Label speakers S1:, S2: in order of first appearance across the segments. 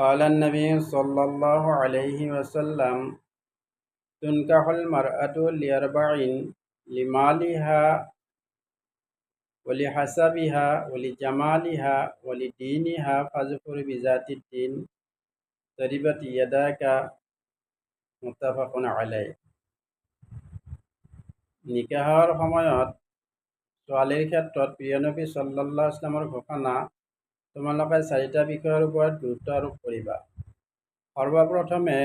S1: قال النبي صلى الله عليه وسلم تنكح المرأة لأربع: لمالها ولحسبها ولجمالها ولدينها فاظفر بذات الدين تربت يداك متفق عليه। নিকাহৰ সময়ত ছোৱালীৰ ক্ষেত্ৰত প্ৰিয় নবী সাল্লাল্লাহু আলাইহি ওয়াসাল্লামৰ ঘোষণা, তোমালোকে চাৰিটা বিষয়ৰ ওপৰত গুৰুত্ব আৰোপ কৰিবা। সৰ্বপ্ৰথমে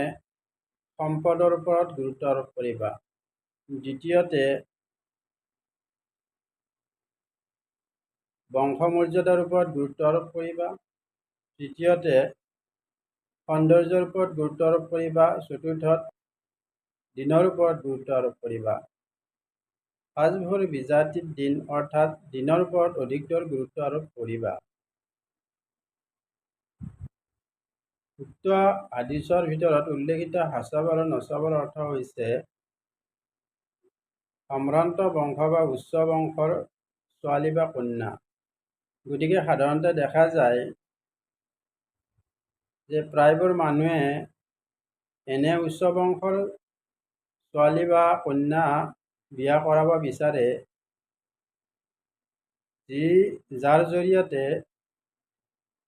S1: সম্পদৰ ওপৰত গুৰুত্ব আৰোপ কৰিবা। দ্বিতীয়তে বংশমৰ্যাদাৰ ওপৰত গুৰুত্ব আৰোপ কৰিবা। তৃতীয়তে সৌন্দৰ্যৰ ওপৰত গুৰুত্ব আৰোপ কৰিবা। চতুৰ্থত দিনৰ ওপৰত গুৰুত্ব আৰোপ কৰিবা। ফাজফুৰ বিজাতি দিন অৰ্থাৎ দিনৰ ওপৰত অধিকতৰ গুৰুত্ব আৰোপ কৰিবা। উক্ত হাদিছৰ ভিতৰত উল্লেখিত হাছাব আৰু নছাবৰ অৰ্থ হৈছে সম্ভ্ৰান্ত বংশ বা উচ্চ বংশৰ ছোৱালী বা কন্যা। গতিকে সাধাৰণতে দেখা যায় যে প্ৰায়বোৰ মানুহে এনে উচ্চ বংশৰ ছোৱালী বা কন্যা বিয়া কৰাব বিচাৰে, যাৰ জৰিয়তে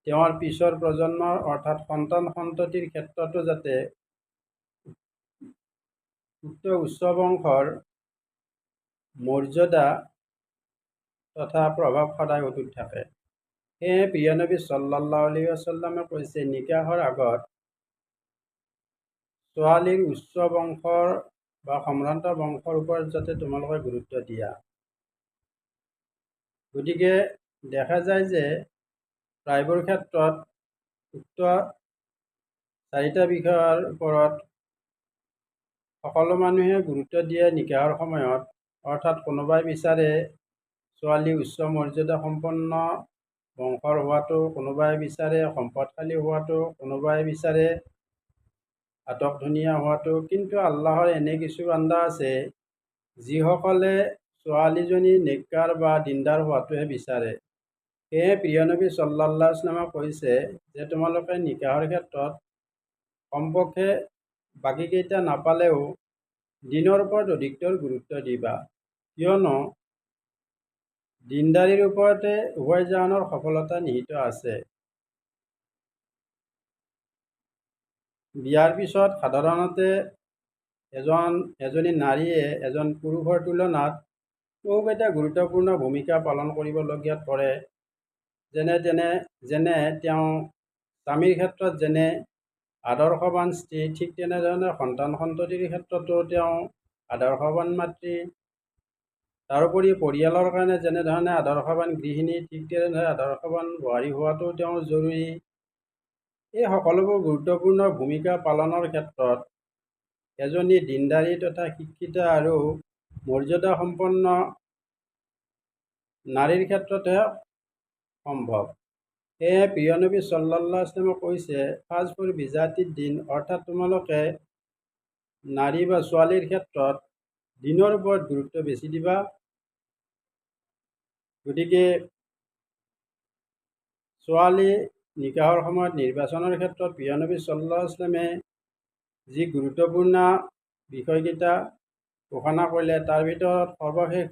S1: তেওঁৰ পিছৰ প্ৰজন্মৰ অৰ্থাৎ সন্তান সন্ততিৰ ক্ষেত্ৰতো যাতে উক্ত উচ্চ বংশৰ মৰ্যাদা তথা প্ৰভাৱ সদায় অটুট থাকে। সেয়ে প্ৰিয় নবী সাল্লাল্লাহু আলাইহি ওয়াসাল্লামে কৈছে, নিকাহৰ আগত ছোৱালীৰ উচ্চ বংশৰ বা সম্ভ্ৰান্ত বংশৰ ওপৰত যাতে তোমালোকে গুৰুত্ব দিয়া। গতিকে দেখা যায় যে প্ৰায়বোৰ ক্ষেত্ৰত উক্ত চাৰিটা বিষয়ৰ ওপৰত সকলো মানুহে গুৰুত্ব দিয়ে নিকাহৰ সময়ত। অৰ্থাৎ কোনোবাই বিচাৰে ছোৱালী উচ্চ মৰ্যাদা সম্পন্ন বংশৰ হোৱাটো, কোনোবাই বিচাৰে সম্পদশালী হোৱাটো, কোনোবাই বিচাৰে আটক ধুনীয়া হোৱাটো। কিন্তু আল্লাহৰ এনে কিছু বান্দা আছে যিসকলে ছোৱালীজনী নেককাৰ বা দিনদাৰ হোৱাটোহে বিচাৰে। সেয়ে প্ৰিয় নবী সাল্লাল্লাহু আলাইহি ওয়াসাল্লামে কৈছে যে তোমালোকে নিকাহৰ ক্ষেত্ৰত কমপক্ষে বাকীকেইটা নাপালেও দিনৰ ওপৰত অধিকতৰ গুৰুত্ব দিবা, কিয়নো দিনদাৰীৰ ওপৰতে উভয়জাহানৰ সফলতা নিহিত আছে। বিয়াৰ পিছত সাধাৰণতে এজনী নাৰীয়ে এজন পুৰুষৰ তুলনাত বহুকেইটা গুৰুত্বপূৰ্ণ ভূমিকা পালন কৰিবলগীয়াত পৰে। যেনে তেওঁ স্বামীৰ ক্ষেত্ৰত যেনে আদৰ্শৱান স্ত্ৰী, ঠিক তেনেধৰণে সন্তান সন্ততিৰ ক্ষেত্ৰতো তেওঁ আদৰ্শৱান মাতৃ। তাৰোপৰি পৰিয়ালৰ কাৰণে যেনেধৰণে আদৰ্শৱান গৃহিণী, ঠিক তেনেদৰে আদৰ্শৱান বোৱাৰী হোৱাটো তেওঁৰ জৰুৰী। এই সকলোবোৰ গুৰুত্বপূৰ্ণ ভূমিকা পালনৰ ক্ষেত্ৰত এজনী দিনদাৰী তথা শিক্ষিতা আৰু মৰ্যাদা সম্পন্ন নাৰীৰ ক্ষেত্ৰতহে সম্ভৱ। সেয়ে প্ৰিয় নবী সাল্লাল্লাহু আলাইহি ওয়াসাল্লামে কৈছে, ফাজফুৰ বিজাতি দিন অৰ্থাৎ তোমালোকে নাৰী বা ছোৱালীৰ ক্ষেত্ৰত দিনৰ ওপৰত গুৰুত্ব বেছি দিবা। গতিকে ছোৱালী নিকাহৰ সময়ত নিৰ্বাচনৰ ক্ষেত্ৰত প্ৰিয় নবী সাল্লাল্লাহু আলাইহি ওয়াসাল্লামে যি গুৰুত্বপূৰ্ণ বিষয়কেইটা ঘোষণা কৰিলে তাৰ ভিতৰত সৰ্বশেষ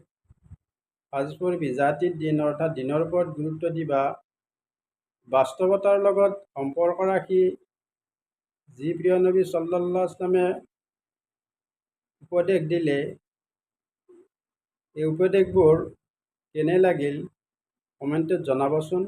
S1: ফাজফুৰ বিজাতি দিন অৰ্থাৎ দিনৰ ওপৰত গুৰুত্ব দিবা। বাস্তৱতাৰ লগত সম্পৰ্ক ৰাখি যি প্ৰিয় নবী সাল্লাল্লাহু আলাইহি ওয়াসাল্লামে উপদেশ দিলে, এই উপদেশবোৰ কেনে লাগিল কমেণ্টত জনাবচোন।